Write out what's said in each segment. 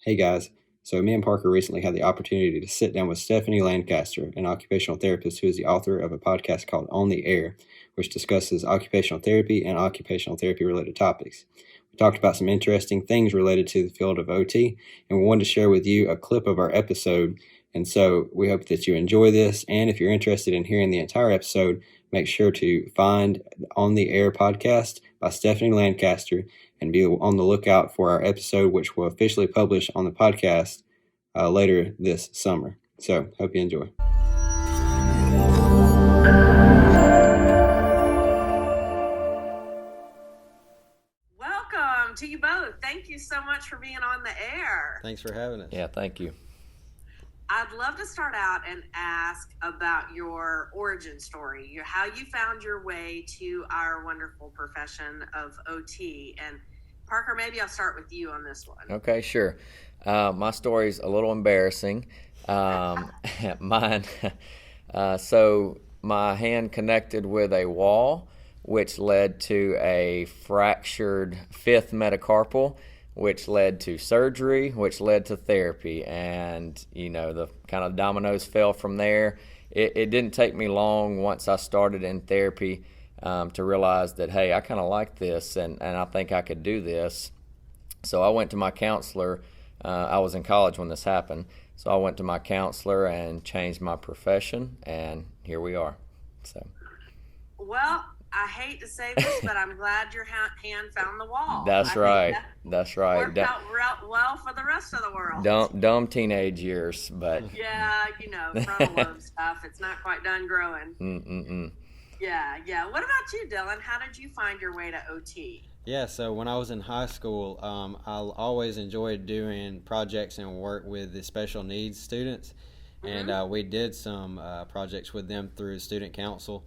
Hey guys, so me and Parker recently had the opportunity to sit down with Stephanie Lancaster, an occupational therapist who is the author of a podcast called On the Air, which discusses occupational therapy and occupational therapy related topics. We talked about some interesting things related to the field of OT, and we wanted to share with you a clip of our episode. And so we hope that you enjoy this. And if you're interested in hearing the entire episode, make sure to find On the Air podcast by Stephanie Lancaster and be on the lookout for our episode, which will officially publish on the podcast later this summer. So, hope you enjoy. Welcome to you both. Thank you so much for being on the air. Thanks for having us. Yeah, thank you. I'd love to start out and ask about your origin story, how you found your way to our wonderful profession of OT. And Parker, maybe I'll start with you on this one. Okay, sure. My story's a little embarrassing. Mine. So my hand connected with a wall, which led to a fractured fifth metacarpal, which led to surgery, which led to therapy. And, the kind of dominoes fell from there. It didn't take me long once I started in therapy to realize that, hey, I kind of like this and I think I could do this. So I went to my counselor. I was in college when this happened. So I went to my counselor and changed my profession, and here we are. So. Well, I hate to say this, but I'm glad your hand found the wall. That's right. That's right. Worked out well for the rest of the world. Dumb teenage years, but. Yeah, frontal lobe stuff. It's not quite done growing. Yeah. What about you, Dylan? How did you find your way to OT? Yeah, so when I was in high school, I always enjoyed doing projects and work with the special needs students. Mm-hmm. And we did some projects with them through student council.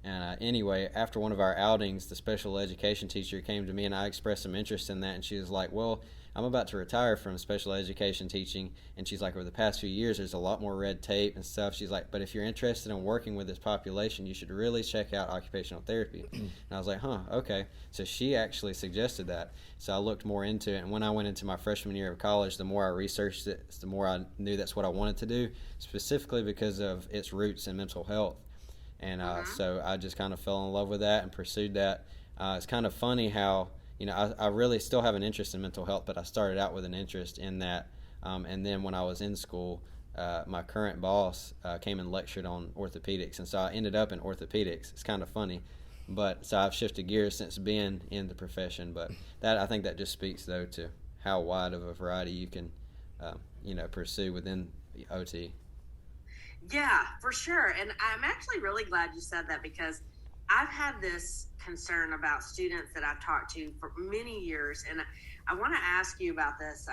And anyway, after one of our outings, the special education teacher came to me and I expressed some interest in that. And she was like, well, I'm about to retire from special education teaching. And she's like, over the past few years, there's a lot more red tape and stuff. She's like, but if you're interested in working with this population, you should really check out occupational therapy. And I was like, okay. So she actually suggested that. So I looked more into it. And when I went into my freshman year of college, the more I researched it, the more I knew that's what I wanted to do, specifically because of its roots in mental health. And so I just kind of fell in love with that and pursued that. It's kind of funny how, I really still have an interest in mental health, but I started out with an interest in that. And then when I was in school, my current boss came and lectured on orthopedics. And so I ended up in orthopedics. It's kind of funny. But so I've shifted gears since being in the profession. But I think that just speaks, though, to how wide of a variety you can, pursue within the OT. Yeah, for sure. And I'm actually really glad you said that because I've had this concern about students that I've talked to for many years. And I want to ask you about this.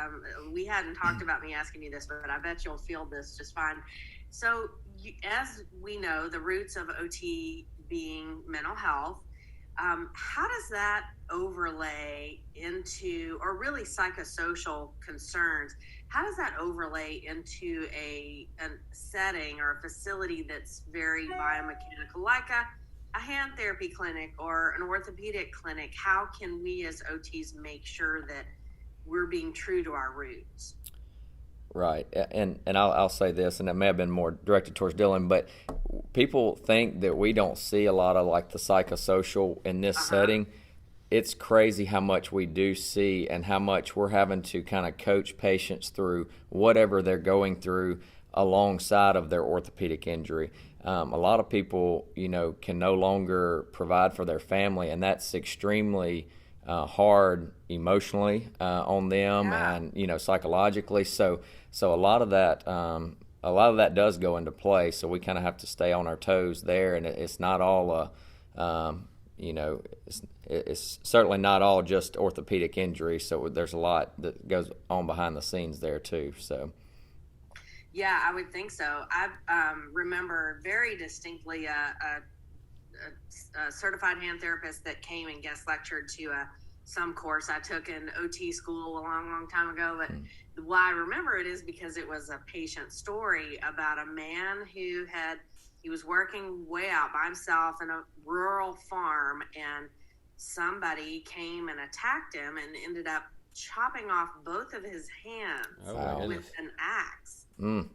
We hadn't talked about me asking you this, but I bet you'll feel this just fine. So as we know, the roots of OT being mental health, how does that overlay into, or really psychosocial concerns, how does that overlay into a setting or a facility that's very biomechanical, like a hand therapy clinic or an orthopedic clinic? How can we as OTs make sure that we're being true to our roots? Right, and I'll say this, and it may have been more directed towards Dylan, but people think that we don't see a lot of like the psychosocial in this setting. It's crazy how much we do see and how much we're having to kind of coach patients through whatever they're going through alongside of their orthopedic injury. A lot of people, can no longer provide for their family, and that's extremely hard emotionally on them and psychologically. So a lot of that does go into play. So we kind of have to stay on our toes there, and it's not all it's certainly not all just orthopedic injury. So there's a lot that goes on behind the scenes there too. So. Yeah, I would think so. I remember very distinctly a certified hand therapist that came and guest lectured to some course I took in OT school a long time ago. But why I remember it is because it was a patient story about a man who he was working way out by himself in a rural farm, and somebody came and attacked him and ended up chopping off both of his hands Oh, my with goodness. an axe. Mm.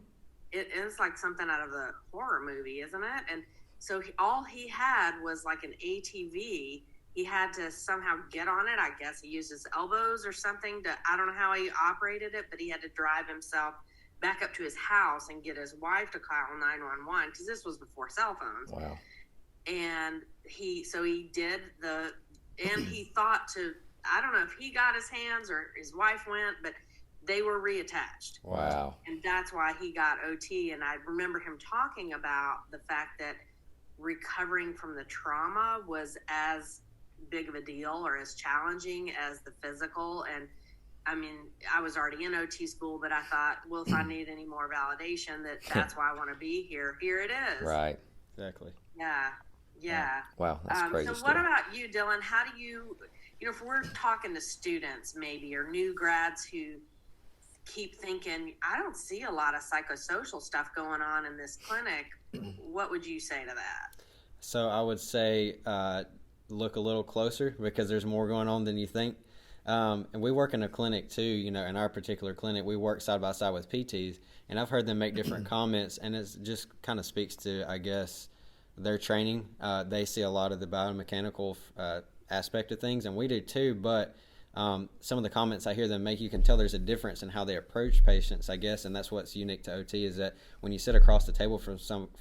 It's like something out of a horror movie, isn't it? And so all he had was like an ATV. He had to somehow get on it. I guess he used his elbows or something to, I don't know how he operated it, but he had to drive himself back up to his house and get his wife to call 911 because this was before cell phones. Wow. And he did and he thought to, I don't know if he got his hands or his wife went, but they were reattached. Wow. And that's why he got OT. And I remember him talking about the fact that recovering from the trauma was as big of a deal or as challenging as the physical. And I mean, I was already in OT school, but I thought, well, if I need any more validation that's why I want to be here, here it is. Right. Exactly. Yeah. Wow, that's a crazy So story. what about you, Dylan? How do you, if we're talking to students maybe or new grads who keep thinking, I don't see a lot of psychosocial stuff going on in this clinic, what would you say to that? So I would say look a little closer because there's more going on than you think. And we work in a clinic too, in our particular clinic, we work side by side with PTs, and I've heard them make different comments, and it just kind of speaks to, I guess, their training. They see a lot of the biomechanical aspect of things, and we do too, but some of the comments I hear them make, you can tell there's a difference in how they approach patients, I guess, and that's what's unique to OT is that when you sit across the table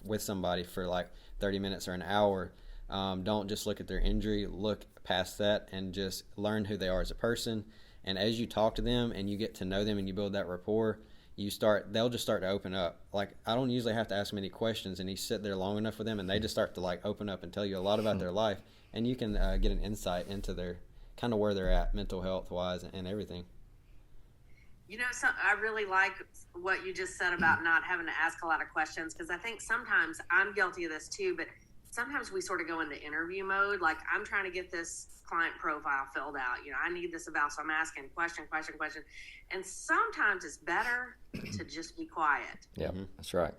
with somebody for like 30 minutes or an hour, don't just look at their injury, look past that and just learn who they are as a person. And as you talk to them and you get to know them and you build that rapport, they'll just start to open up. Like, I don't usually have to ask them any questions, and you sit there long enough with them and they just start to like open up and tell you a lot about their life, and you can get an insight into their kind of where they're at mental health wise and everything. I really like what you just said about not having to ask a lot of questions, because I think sometimes I'm guilty of this too, but sometimes we sort of go into interview mode. Like, I'm trying to get this client profile filled out. I need this about, so I'm asking question. And sometimes it's better to just be quiet. Yeah, that's right.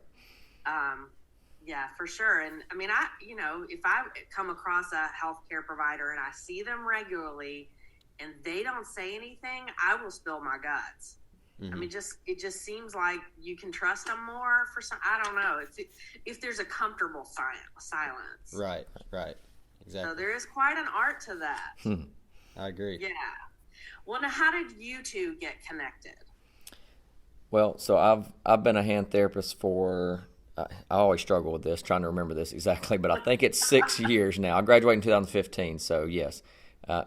Yeah, for sure. And I mean, if I come across a healthcare provider and I see them regularly and they don't say anything, I will spill my guts. I mean, it just seems like you can trust them more for some, I don't know, if there's a comfortable silence. Right, exactly. So there is quite an art to that. I agree. Yeah. Well, now, how did you two get connected? Well, so I've been a hand therapist for, I always struggle with this, trying to remember this exactly, but I think it's 6 years now. I graduated in 2015, so yes.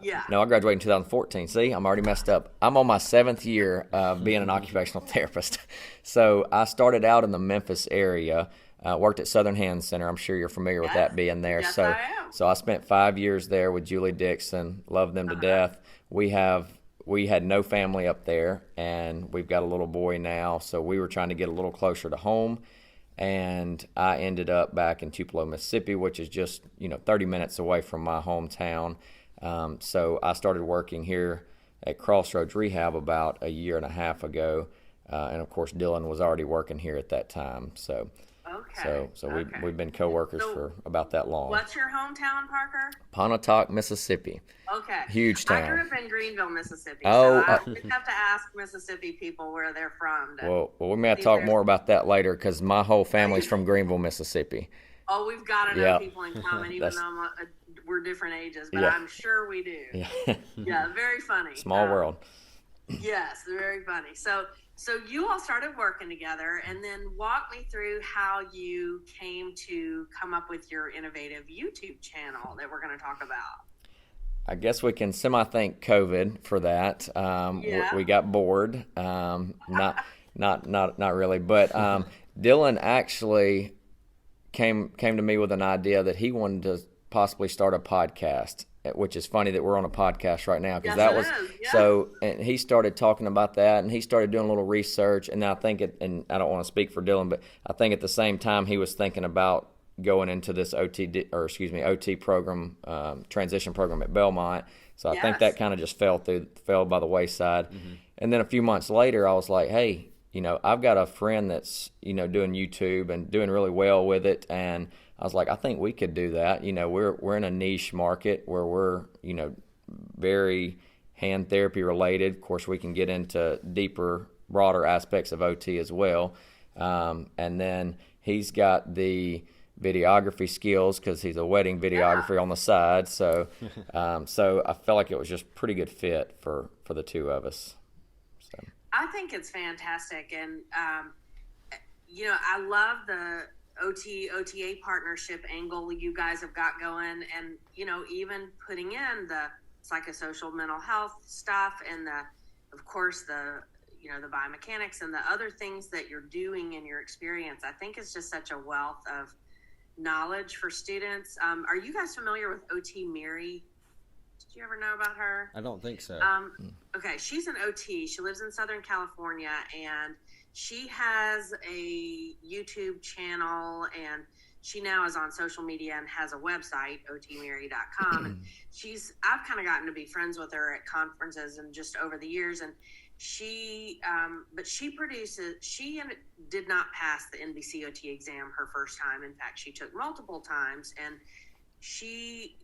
Yeah. No, I graduated in 2014. See, I'm already messed up. I'm on my 7th year of being an occupational therapist. So I started out in the Memphis area, worked at Southern Hand Center. I'm sure you're familiar with that being there. Yes, so, I am. So I spent 5 years there with Julie Dixon. Loved them to death. We had no family up there, and we've got a little boy now. So we were trying to get a little closer to home. And I ended up back in Tupelo, Mississippi, which is just 30 minutes away from my hometown. So I started working here at Crossroads Rehab about a year and a half ago, and of course Dylan was already working here at that time. So we've been coworkers for about that long. What's your hometown, Parker? Pontotoc, Mississippi. Okay. Huge town. I grew up in Greenville, Mississippi. Oh, so I just have to ask Mississippi people where they're from. Well, we may have to talk more about that later because my whole family's from Greenville, Mississippi. Oh, we've got to know people in common, even though we're different ages, but I'm sure we do. Yeah, very funny. Small world. Yes, very funny. So you all started working together, and then walk me through how you came to come up with your innovative YouTube channel that we're going to talk about. I guess we can semi-thank COVID for that. We got bored. Not really, but Dylan actually came to me with an idea that he wanted to possibly start a podcast, which is funny that we're on a podcast right now because so. And he started talking about that, and he started doing a little research. And I think and I don't want to speak for Dylan, but I think at the same time he was thinking about going into this OT program, transition program at Belmont. So I think that kind of just fell by the wayside. And then a few months later, I was like, hey, I've got a friend that's, doing YouTube and doing really well with it. And I was like, I think we could do that. We're in a niche market where we're, very hand therapy related. Of course, we can get into deeper, broader aspects of OT as well. And then he's got the videography skills because he's a wedding videographer on the side. So, so I felt like it was just pretty good fit for the two of us. So. I think it's fantastic. And, you know, I love the OTA partnership angle you guys have got going, and, you know, even putting in the psychosocial mental health stuff and of course, the biomechanics and the other things that you're doing in your experience. I think it's just such a wealth of knowledge for students. Are you guys familiar with OT Mary? Did you ever know about her? I don't think so. Okay, she's an OT. She lives in Southern California, and she has a YouTube channel, and she now is on social media and has a website, otmary.com. And I've kind of gotten to be friends with her at conferences and just over the years. And she did not pass the NBCOT exam her first time. In fact, she took multiple times, and she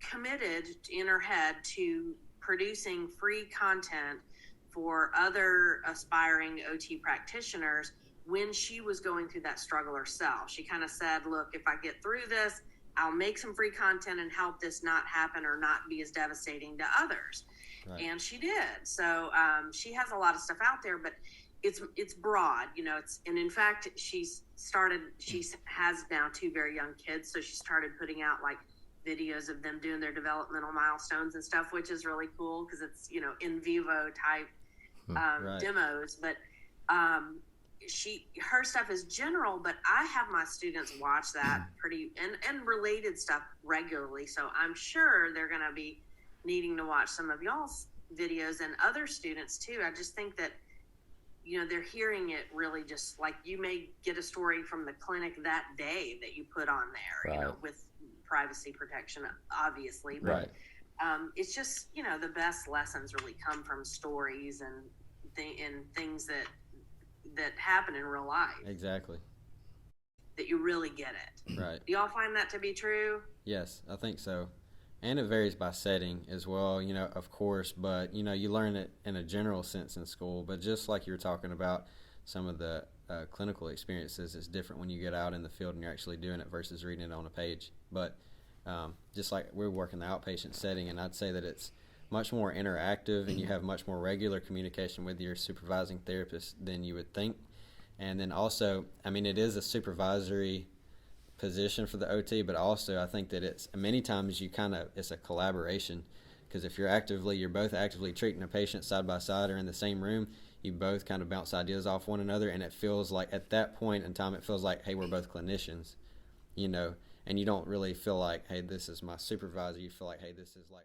committed in her head to producing free content for other aspiring OT practitioners when she was going through that struggle herself. She kind of said, look, if I get through this, I'll make some free content and help this not happen or not be as devastating to others. Right. And she did. So she has a lot of stuff out there, but it's broad, you know. And in fact, she has now 2 very young kids, so she started putting out like videos of them doing their developmental milestones and stuff, which is really cool because it's, you know, in vivo type right. demos. But her stuff is general, but I have my students watch that and related stuff regularly. So I'm sure they're going to be needing to watch some of y'all's videos and other students too. I just think that, you know, they're hearing it really just like you may get a story from the clinic that day that you put on there, right. You know, with privacy protection, obviously. But right. It's just, you know, the best lessons really come from stories and things that happen in real life. Exactly. That you really get it. Right. Do y'all find that to be true? Yes, I think so. And it varies by setting as well, you know, of course, but, you know, you learn it in a general sense in school, but just like you were talking about, some of the clinical experiences is different when you get out in the field and you're actually doing it versus reading it on a page. But just like we work in the outpatient setting, and I'd say that it's much more interactive and you have much more regular communication with your supervising therapist than you would think. And then also, I mean, it is a supervisory position for the OT, but also I think that it's many times it's a collaboration, because if you're both actively treating a patient side by side or in the same room, you both kind of bounce ideas off one another, and it feels like at that point in time it feels like, hey, we're both clinicians, you know, and you don't really feel like, hey, this is my supervisor. You feel like, hey, this is like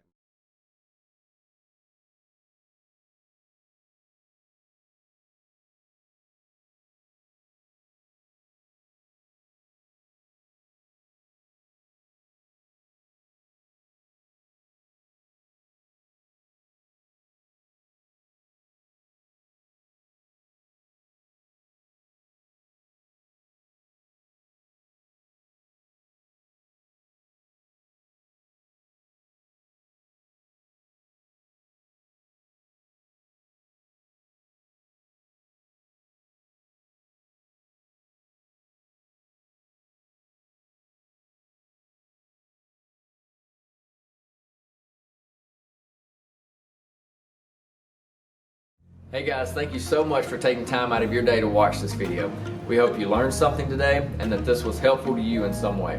Hey guys, thank you so much for taking time out of your day to watch this video. We hope you learned something today and that this was helpful to you in some way.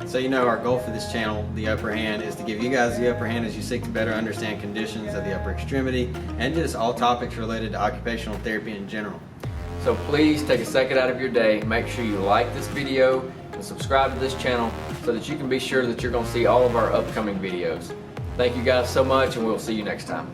So, you know, our goal for this channel, The Upper Hand, is to give you guys the upper hand as you seek to better understand conditions of the upper extremity and just all topics related to occupational therapy in general. So please take a second out of your day, make sure you like this video and subscribe to this channel so that you can be sure that you're going to see all of our upcoming videos. Thank you guys so much, and we'll see you next time.